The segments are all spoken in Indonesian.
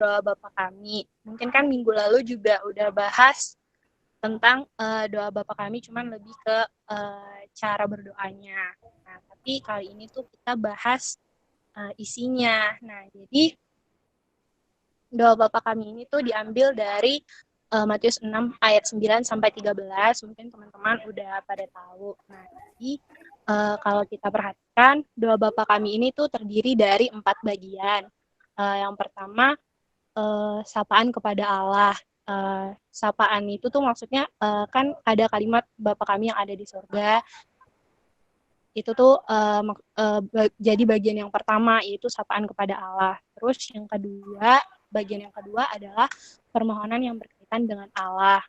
doa Bapa Kami. Mungkin kan minggu lalu juga udah bahas tentang doa Bapa Kami, cuman lebih ke cara berdoanya. Nah, tapi kali ini tuh kita bahas isinya. Nah, jadi doa Bapa Kami ini tuh diambil dari Matius 6 ayat 9 sampai 13. Mungkin teman-teman udah pada tahu. Nah, jadi kalau kita perhatikan, doa Bapa Kami ini tuh terdiri dari 4 bagian. Yang pertama, sapaan kepada Allah. Sapaan itu tuh maksudnya kan ada kalimat Bapa Kami yang ada di surga. Itu tuh jadi bagian yang pertama, yaitu sapaan kepada Allah. Terus bagian yang kedua adalah permohonan yang berkaitan dengan Allah,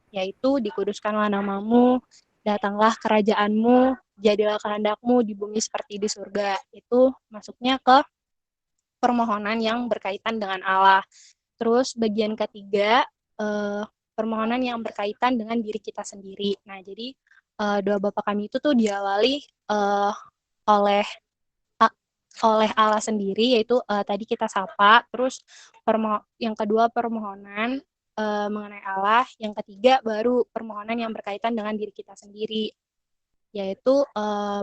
yaitu dikuduskanlah namamu, datanglah kerajaanmu, jadilah kehendakmu di bumi seperti di surga. Itu masuknya ke permohonan yang berkaitan dengan Allah. Terus bagian ketiga, permohonan yang berkaitan dengan diri kita sendiri. Nah, jadi doa Bapa Kami itu tuh diawali oleh oleh Allah sendiri, yaitu tadi kita sapa. Terus yang kedua permohonan mengenai Allah, yang ketiga baru permohonan yang berkaitan dengan diri kita sendiri, yaitu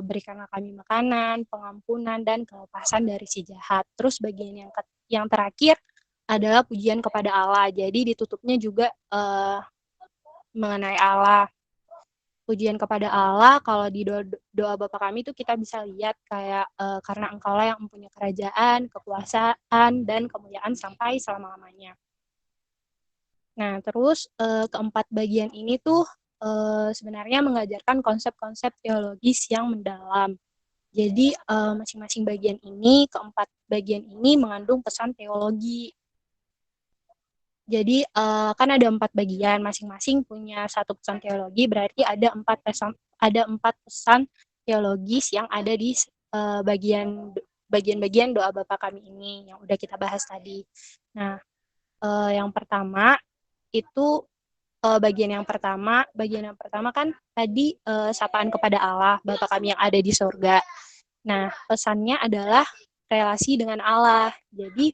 berikanlah kami makanan, pengampunan, dan kelepasan dari si jahat. Terus bagian yang terakhir adalah pujian kepada Allah. Jadi ditutupnya juga mengenai Allah. Pujian kepada Allah, kalau di doa Bapa Kami itu kita bisa lihat kayak karena Engkaulah yang mempunyai kerajaan, kekuasaan, dan kemuliaan sampai selama-lamanya. Nah, terus keempat bagian ini tuh sebenarnya mengajarkan konsep-konsep teologis yang mendalam. Jadi masing-masing bagian ini, keempat bagian ini mengandung pesan teologi. Jadi kan ada 4 bagian, masing-masing punya satu pesan teologi, berarti ada 4 pesan teologis yang ada di bagian-bagian doa Bapa Kami ini yang udah kita bahas tadi. Nah, yang pertama itu bagian yang pertama kan tadi sapaan kepada Allah, Bapa Kami yang ada di surga. Nah, pesannya adalah relasi dengan Allah. Jadi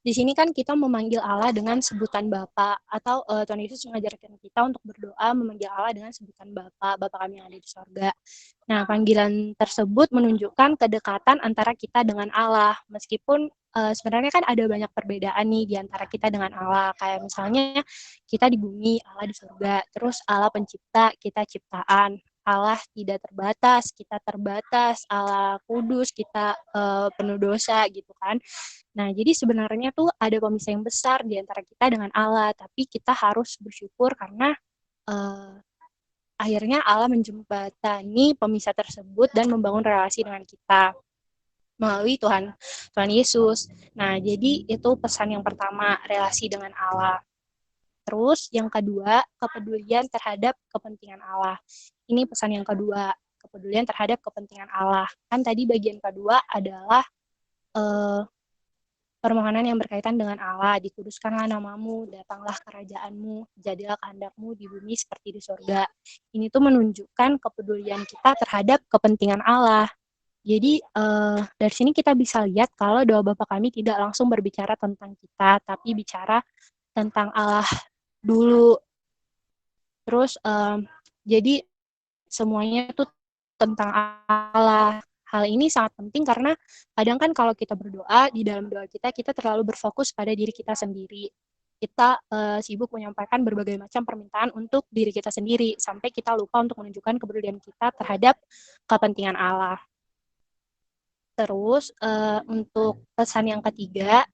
di sini kan kita memanggil Allah dengan sebutan Bapa, atau Tuhan Yesus mengajarkan kita untuk berdoa memanggil Allah dengan sebutan Bapa, Bapa Kami yang ada di sorga. Nah, panggilan tersebut menunjukkan kedekatan antara kita dengan Allah, meskipun sebenarnya kan ada banyak perbedaan nih di antara kita dengan Allah. Kayak misalnya kita di bumi, Allah di surga, terus Allah pencipta, kita ciptaan. Allah tidak terbatas, kita terbatas, Allah kudus, kita penuh dosa gitu kan. Nah, jadi sebenarnya tuh ada pemisah yang besar di antara kita dengan Allah, tapi kita harus bersyukur karena uh, akhirnya Allah menjembatani pemisah tersebut dan membangun relasi dengan kita melalui Tuhan Yesus. Nah, jadi itu pesan yang pertama, relasi dengan Allah. Terus yang kedua, kepedulian terhadap kepentingan Allah. Ini pesan yang kedua, kepedulian terhadap kepentingan Allah. Kan tadi bagian kedua adalah uh, permohonan yang berkaitan dengan Allah, dikuduskanlah namamu, datanglah kerajaanmu, jadilah kehendakmu di bumi seperti di surga. Ini tuh menunjukkan kepedulian kita terhadap kepentingan Allah. Jadi dari sini kita bisa lihat kalau doa Bapa Kami tidak langsung berbicara tentang kita, tapi bicara tentang Allah dulu. Terus jadi semuanya tuh tentang Allah. Hal ini sangat penting karena kadang kan kalau kita berdoa, di dalam doa kita terlalu berfokus pada diri kita sendiri. Kita sibuk menyampaikan berbagai macam permintaan untuk diri kita sendiri, sampai kita lupa untuk menunjukkan kepedulian kita terhadap kepentingan Allah. Terus untuk pesan yang ketiga,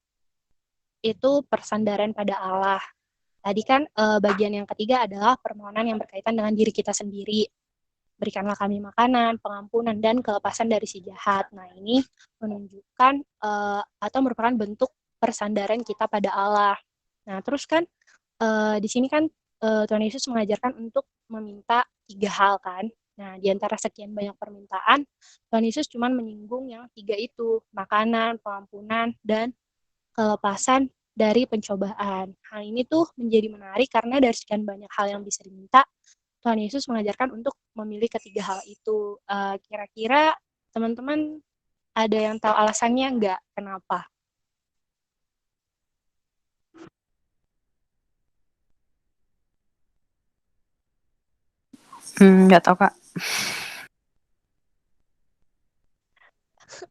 itu persandaran pada Allah. Tadi kan bagian yang ketiga adalah permohonan yang berkaitan dengan diri kita sendiri. Berikanlah kami makanan, pengampunan, dan kelepasan dari si jahat. Nah, ini menunjukkan atau merupakan bentuk persandaran kita pada Allah. Nah, terus kan di sini kan Tuhan Yesus mengajarkan untuk meminta 3 hal kan. Nah, di antara sekian banyak permintaan, Tuhan Yesus cuma menyinggung yang 3 itu, makanan, pengampunan, dan kelepasan dari pencobaan. Hal ini tuh menjadi menarik karena dari sekian banyak hal yang bisa diminta, Tuhan Yesus mengajarkan untuk memilih ketiga hal itu. Kira-kira teman-teman ada yang tahu alasannya nggak? Kenapa? Nggak tahu Kak.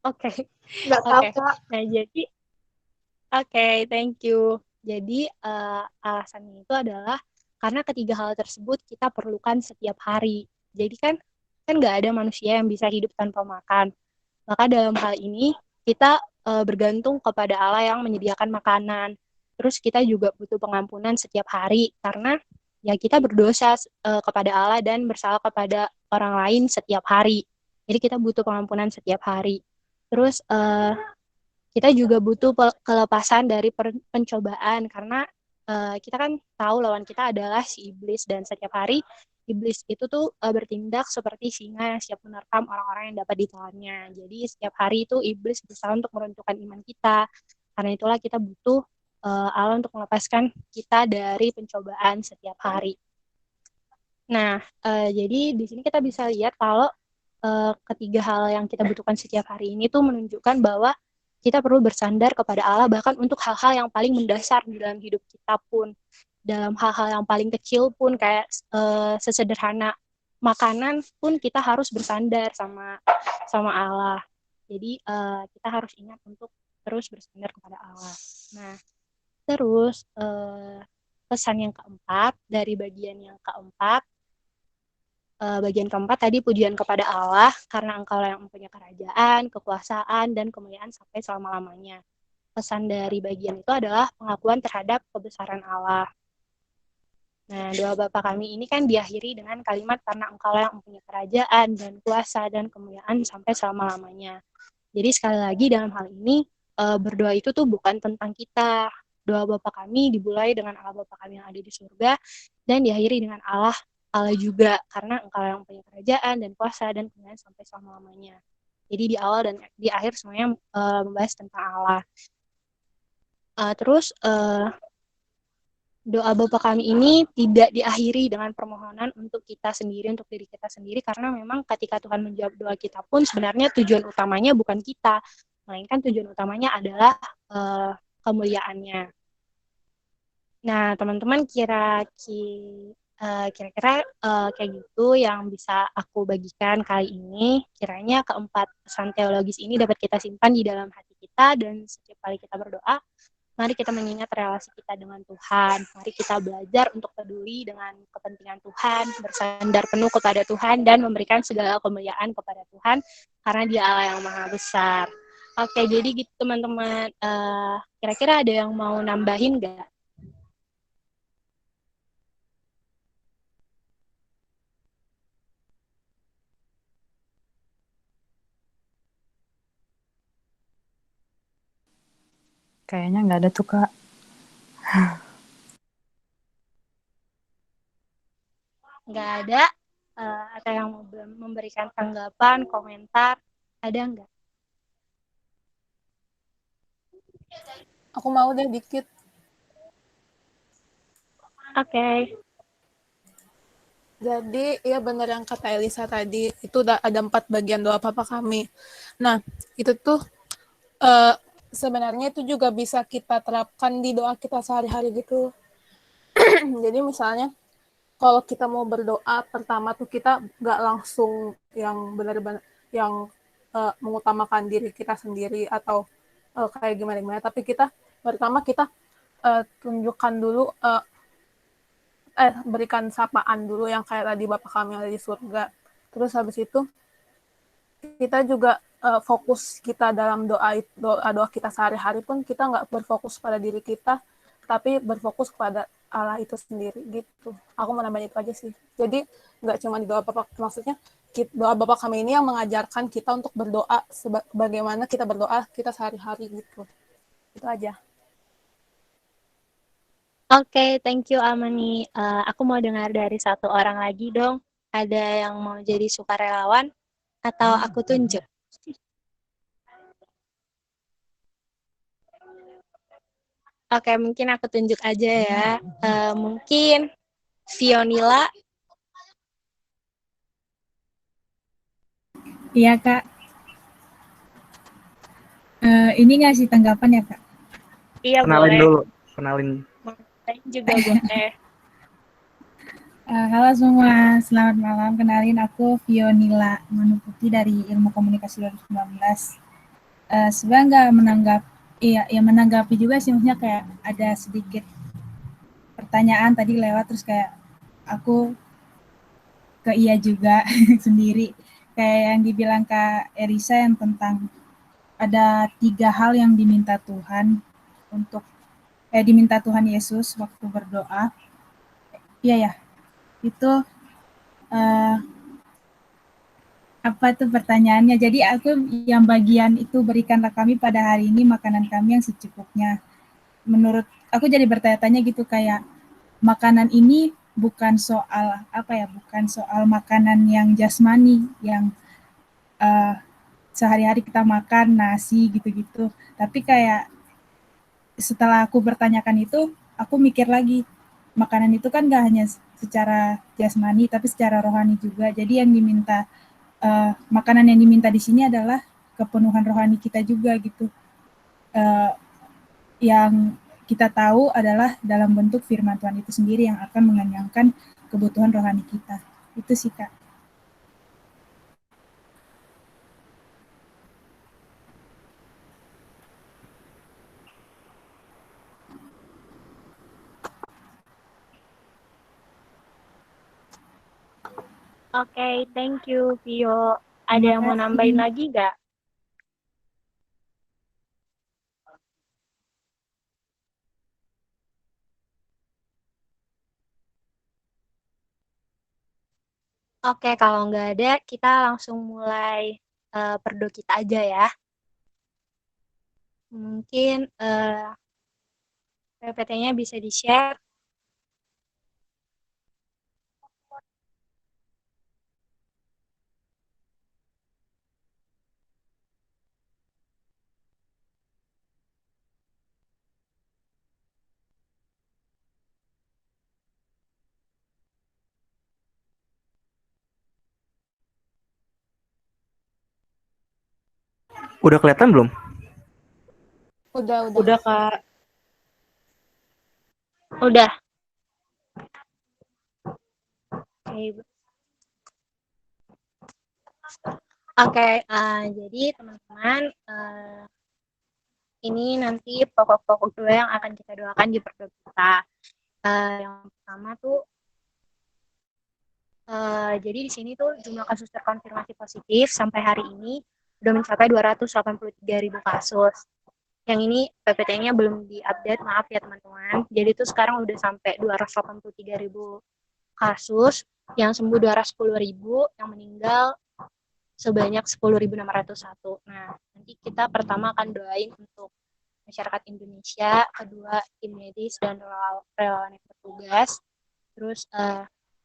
Oke. Nggak tahu Kak. Nah jadi, thank you. Jadi alasannya itu adalah karena ketiga hal tersebut kita perlukan setiap hari. Jadi kan nggak ada manusia yang bisa hidup tanpa makan. Maka dalam hal ini kita bergantung kepada Allah yang menyediakan makanan. Terus kita juga butuh pengampunan setiap hari karena ya kita berdosa kepada Allah dan bersalah kepada orang lain setiap hari. Jadi kita butuh pengampunan setiap hari. Terus kita juga butuh kelepasan dari pencobaan karena kita kan tahu lawan kita adalah si iblis dan setiap hari iblis itu tuh bertindak seperti singa yang siap menerkam orang-orang yang dapat ditelannya. Jadi setiap hari itu iblis berusaha untuk meruntuhkan iman kita. Karena itulah kita butuh Allah untuk melepaskan kita dari pencobaan setiap hari. Nah, jadi di sini kita bisa lihat kalau ketiga hal yang kita butuhkan setiap hari ini tuh menunjukkan bahwa kita perlu bersandar kepada Allah bahkan untuk hal-hal yang paling mendasar di dalam hidup kita pun, dalam hal-hal yang paling kecil pun kayak sesederhana makanan pun kita harus bersandar sama Allah. Jadi kita harus ingat untuk terus bersandar kepada Allah. Nah, terus pesan yang keempat dari bagian yang keempat, bagian keempat tadi pujian kepada Allah karena Engkau yang mempunyai kerajaan, kekuasaan, dan kemuliaan sampai selama-lamanya. Pesan dari bagian itu adalah pengakuan terhadap kebesaran Allah. Nah, doa Bapa kami ini kan diakhiri dengan kalimat karena Engkau yang mempunyai kerajaan dan kuasa dan kemuliaan sampai selama-lamanya. Jadi sekali lagi dalam hal ini berdoa itu tuh bukan tentang kita. Doa Bapa kami dimulai dengan Allah Bapa kami yang ada di surga dan diakhiri dengan Allah juga karena Engkau yang punya kerajaan dan kuasa dan kemuliaan sampai selama-lamanya. Jadi di awal dan di akhir semuanya membahas tentang Allah. Terus doa Bapa kami ini tidak diakhiri dengan permohonan untuk kita sendiri, untuk diri kita sendiri, karena memang ketika Tuhan menjawab doa kita pun sebenarnya tujuan utamanya bukan kita, melainkan tujuan utamanya adalah kemuliaannya. Nah, teman-teman kira-kira kayak gitu yang bisa aku bagikan kali ini. Kiranya keempat pesan teologis ini dapat kita simpan di dalam hati kita dan setiap kali kita berdoa, mari kita mengingat relasi kita dengan Tuhan. Mari kita belajar untuk peduli dengan kepentingan Tuhan, bersandar penuh kepada Tuhan, dan memberikan segala kemuliaan kepada Tuhan, karena Dia Allah yang Maha Besar. Oke, jadi gitu teman-teman. Kira-kira ada yang mau nambahin nggak? Kayaknya nggak ada tuh Kak. Nggak ada. Atau yang mau memberikan tanggapan, komentar, ada nggak? Aku mau deh dikit. Oke. Jadi ya benar yang kata Elisa tadi, itu ada 4 bagian doa Bapa kami. Nah, itu tuh sebenarnya itu juga bisa kita terapkan di doa kita sehari-hari gitu. Jadi misalnya kalau kita mau berdoa, pertama tuh kita nggak langsung yang benar-benar yang mengutamakan diri kita sendiri atau kayak gimana-gimana, tapi kita pertama kita tunjukkan dulu, berikan sapaan dulu yang kayak tadi Bapak kami yang ada di surga. Terus habis itu kita juga fokus kita dalam doa kita sehari-hari pun kita nggak berfokus pada diri kita, tapi berfokus kepada Allah itu sendiri gitu. Aku mau nambahin itu aja sih. Jadi nggak cuma di doa Bapak, maksudnya doa Bapak kami ini yang mengajarkan kita untuk berdoa bagaimana kita berdoa kita sehari-hari gitu. Itu aja. Oke, thank you Amani. Aku mau dengar dari satu orang lagi dong. Ada yang mau jadi sukarelawan atau aku tunjuk? Oke, mungkin aku tunjuk aja ya. Mungkin Fionila. Iya Kak. Ini ngasih tanggapan ya Kak? Iya, Kenalin boleh. dulu, kenalin. Juga boleh. Halo semua, selamat malam. Kenalin aku Fionila Manuputi dari Ilmu Komunikasi 2019. Sebenarnya nggak menanggapi juga sih, maksudnya kayak ada sedikit pertanyaan tadi lewat, terus kayak aku ke iya juga sendiri. Kayak yang dibilang Kak Erisa yang tentang ada 3 hal yang diminta Tuhan untuk diminta Tuhan Yesus waktu berdoa. Iya ya, itu eh, apa tuh pertanyaannya? Jadi aku yang bagian itu berikanlah kami pada hari ini makanan kami yang secukupnya. Menurut aku jadi bertanya-tanya gitu kayak makanan ini bukan soal apa ya? Bukan soal makanan yang jasmani yang uh, sehari-hari kita makan nasi gitu-gitu. Tapi kayak setelah aku bertanyakan itu, aku mikir lagi makanan itu kan gak hanya secara jasmani tapi secara rohani juga. Jadi yang diminta makanan yang diminta di sini adalah kepenuhan rohani kita juga gitu. Uh, yang kita tahu adalah dalam bentuk firman Tuhan itu sendiri yang akan mengenyangkan kebutuhan rohani kita. Itu sih Kak. Oke, thank you, Vio. Ada yang mau nambahin lagi nggak? Oke, kalau nggak ada, kita langsung mulai perdo kita aja ya. Mungkin PPT-nya bisa di-share. Udah kelihatan belum? Udah. Udah Kak. Udah. Oke, jadi teman-teman, ini nanti pokok-pokok doa yang akan kita doakan di perdo kita. Yang pertama tuh, jadi di sini tuh jumlah kasus terkonfirmasi positif sampai hari ini udah mencapai 283.000 kasus. Yang ini PPT-nya belum diupdate, maaf ya teman-teman. Jadi tuh sekarang udah sampai 283.000 kasus, yang sembuh 210.000, yang meninggal sebanyak 10.601. Nah, nanti kita pertama akan doain untuk masyarakat Indonesia, kedua tim medis dan relawan yang bertugas, terus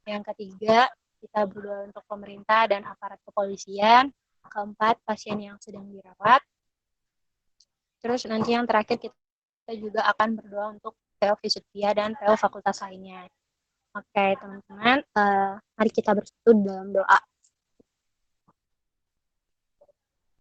yang ketiga kita berdoa untuk pemerintah dan aparat kepolisian, keempat pasien yang sedang dirawat, terus nanti yang terakhir kita juga akan berdoa untuk PO Fisioterapi dan PO fakultas lainnya. Oke teman-teman, mari kita bersatu dalam doa.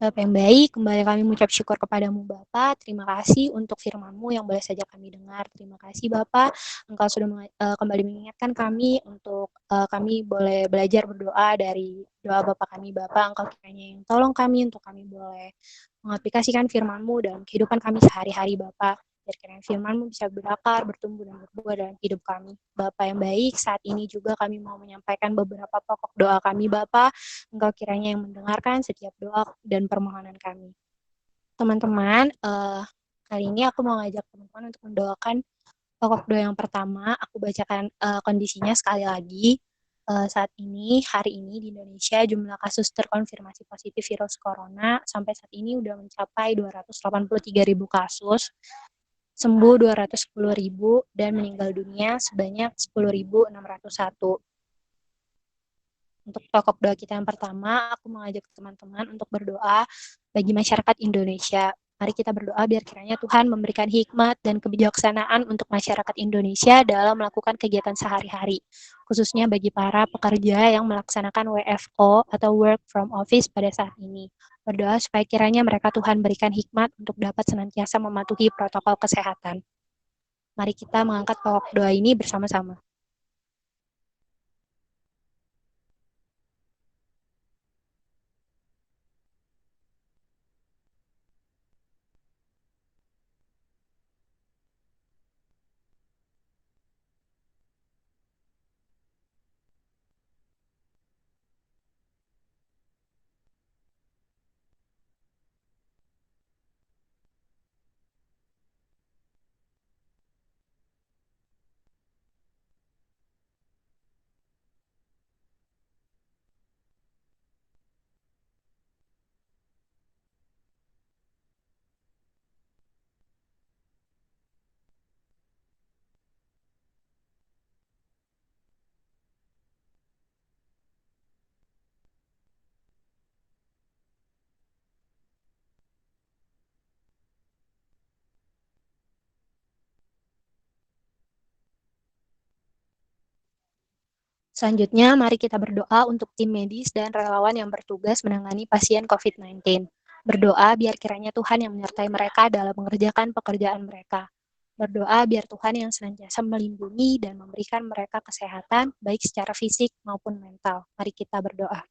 Bapak yang baik, kembali kami mengucap syukur kepadamu Bapa. Terima kasih untuk firman-Mu yang boleh saja kami dengar. Terima kasih Bapak, Engkau sudah kembali mengingatkan kami untuk kami boleh belajar berdoa dari doa Bapak kami Bapak. Engkau kiranya yang tolong kami untuk kami boleh mengaplikasikan firman-Mu dalam kehidupan kami sehari-hari Bapak. Biar kiranya firman-Mu bisa berakar, bertumbuh dan berbuah dalam hidup kami. Bapak yang baik, saat ini juga kami mau menyampaikan beberapa pokok doa kami Bapak. Engkau kiranya yang mendengarkan setiap doa dan permohonan kami. Teman-teman, kali ini aku mau ngajak teman-teman untuk mendoakan pokok doa yang pertama. Aku bacakan kondisinya sekali lagi. Saat ini, hari ini di Indonesia jumlah kasus terkonfirmasi positif virus corona sampai saat ini udah mencapai 283.000 kasus, sembuh 210.000, dan meninggal dunia sebanyak 10.601. Untuk pokok doa kita yang pertama, aku mengajak teman-teman untuk berdoa bagi masyarakat Indonesia. Mari kita berdoa biar kiranya Tuhan memberikan hikmat dan kebijaksanaan untuk masyarakat Indonesia dalam melakukan kegiatan sehari-hari, khususnya bagi para pekerja yang melaksanakan WFO atau Work from Office pada saat ini. Berdoa supaya kiranya mereka Tuhan berikan hikmat untuk dapat senantiasa mematuhi protokol kesehatan. Mari kita mengangkat pokok doa ini bersama-sama. Selanjutnya, mari kita berdoa untuk tim medis dan relawan yang bertugas menangani pasien COVID-19. Berdoa biar kiranya Tuhan yang menyertai mereka dalam mengerjakan pekerjaan mereka. Berdoa biar Tuhan yang senantiasa melindungi dan memberikan mereka kesehatan, baik secara fisik maupun mental. Mari kita berdoa.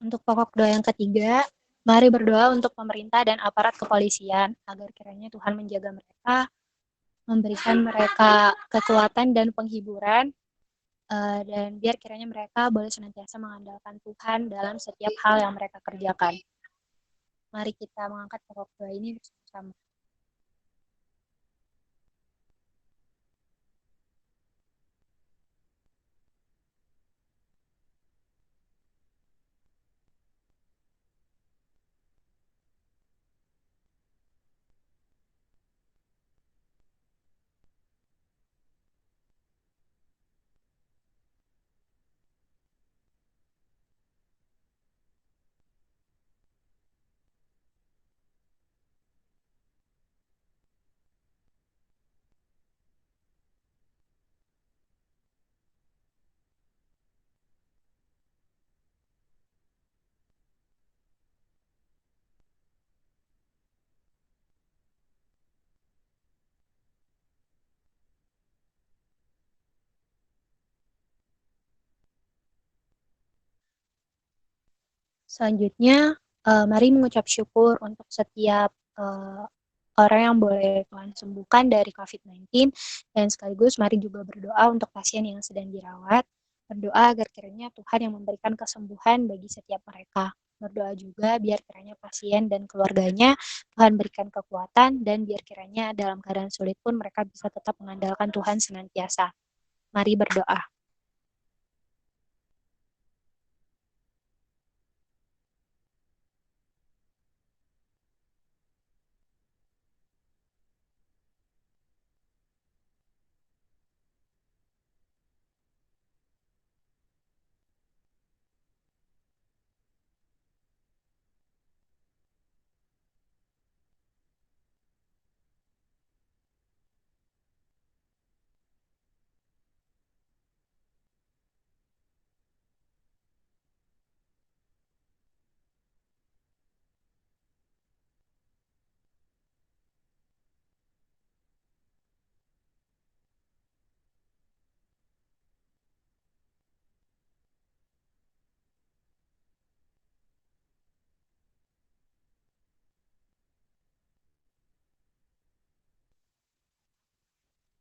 Untuk pokok doa yang ketiga, mari berdoa untuk pemerintah dan aparat kepolisian agar kiranya Tuhan menjaga mereka, memberikan mereka kekuatan dan penghiburan, dan biar kiranya mereka boleh senantiasa mengandalkan Tuhan dalam setiap hal yang mereka kerjakan. Mari kita mengangkat pokok doa ini bersama. Selanjutnya, mari mengucap syukur untuk setiap orang yang boleh Tuhan sembuhkan dari COVID-19, dan sekaligus mari juga berdoa untuk pasien yang sedang dirawat. Berdoa agar kiranya Tuhan yang memberikan kesembuhan bagi setiap mereka. Berdoa juga biar kiranya pasien dan keluarganya Tuhan berikan kekuatan, dan biar kiranya dalam keadaan sulit pun mereka bisa tetap mengandalkan Tuhan senantiasa. Mari berdoa.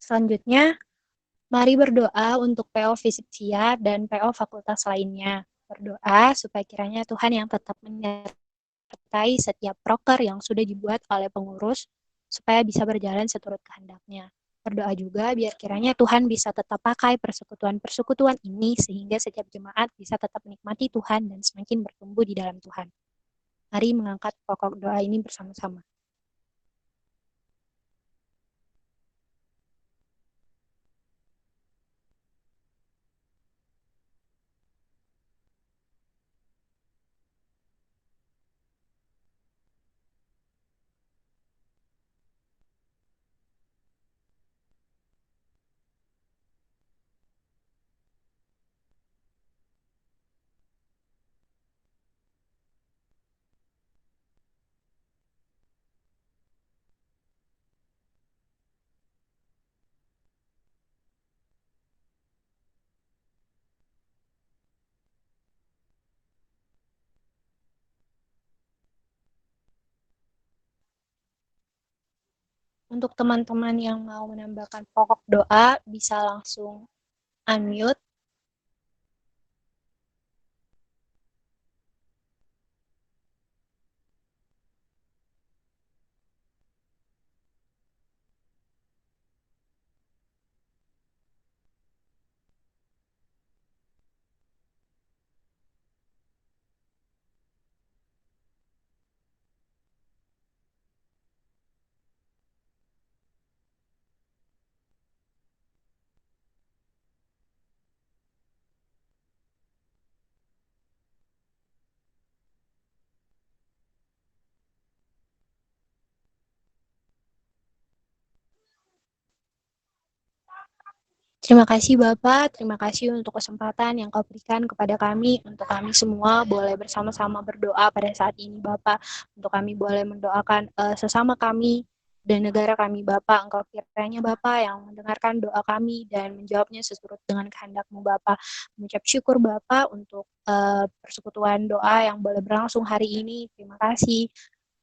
Selanjutnya, mari berdoa untuk PO Fisiksia dan PO fakultas lainnya. Berdoa supaya kiranya Tuhan yang tetap menyertai setiap proker yang sudah dibuat oleh pengurus, supaya bisa berjalan seturut kehendaknya. Berdoa juga biar kiranya Tuhan bisa tetap pakai persekutuan-persekutuan ini, sehingga setiap jemaat bisa tetap menikmati Tuhan dan semakin bertumbuh di dalam Tuhan. Mari mengangkat pokok doa ini bersama-sama. Untuk teman-teman yang mau menambahkan pokok doa, bisa langsung unmute. Terima kasih Bapak, terima kasih untuk kesempatan yang kau berikan kepada kami, untuk kami semua boleh bersama-sama berdoa pada saat ini Bapak, untuk kami boleh mendoakan sesama kami dan negara kami Bapak, Engkau kiranya Bapak yang mendengarkan doa kami dan menjawabnya sesurut dengan kehendak-Mu Bapak. Mengucap syukur Bapak untuk persekutuan doa yang boleh berlangsung hari ini, terima kasih.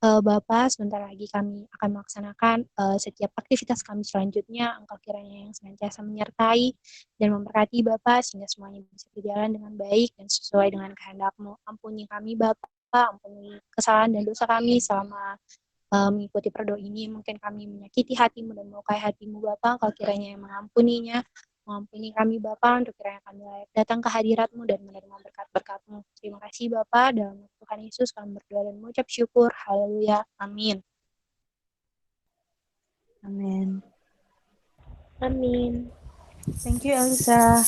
Bapak, sebentar lagi kami akan melaksanakan setiap aktivitas kami selanjutnya. Engkau kiranya yang senantiasa menyertai dan memberkati Bapak sehingga semuanya bisa berjalan dengan baik dan sesuai dengan kehendak-Mu. Ampuni kami Bapak, ampuni kesalahan dan dosa kami selama mengikuti perdo ini. Mungkin kami menyakiti hati-Mu dan melukai hati-Mu Bapak, Engkau kiranya yang mengampuninya. Mengampuni kami Bapa, untuk kiranya kami layak datang ke hadirat-Mu dan menerima berkat-berkat-Mu. Terima kasih Bapa, dalam nama Tuhan Yesus kami berdoa dan mengucap syukur. Haleluya. Amin. Amin. Amin. Thank you, Elisa.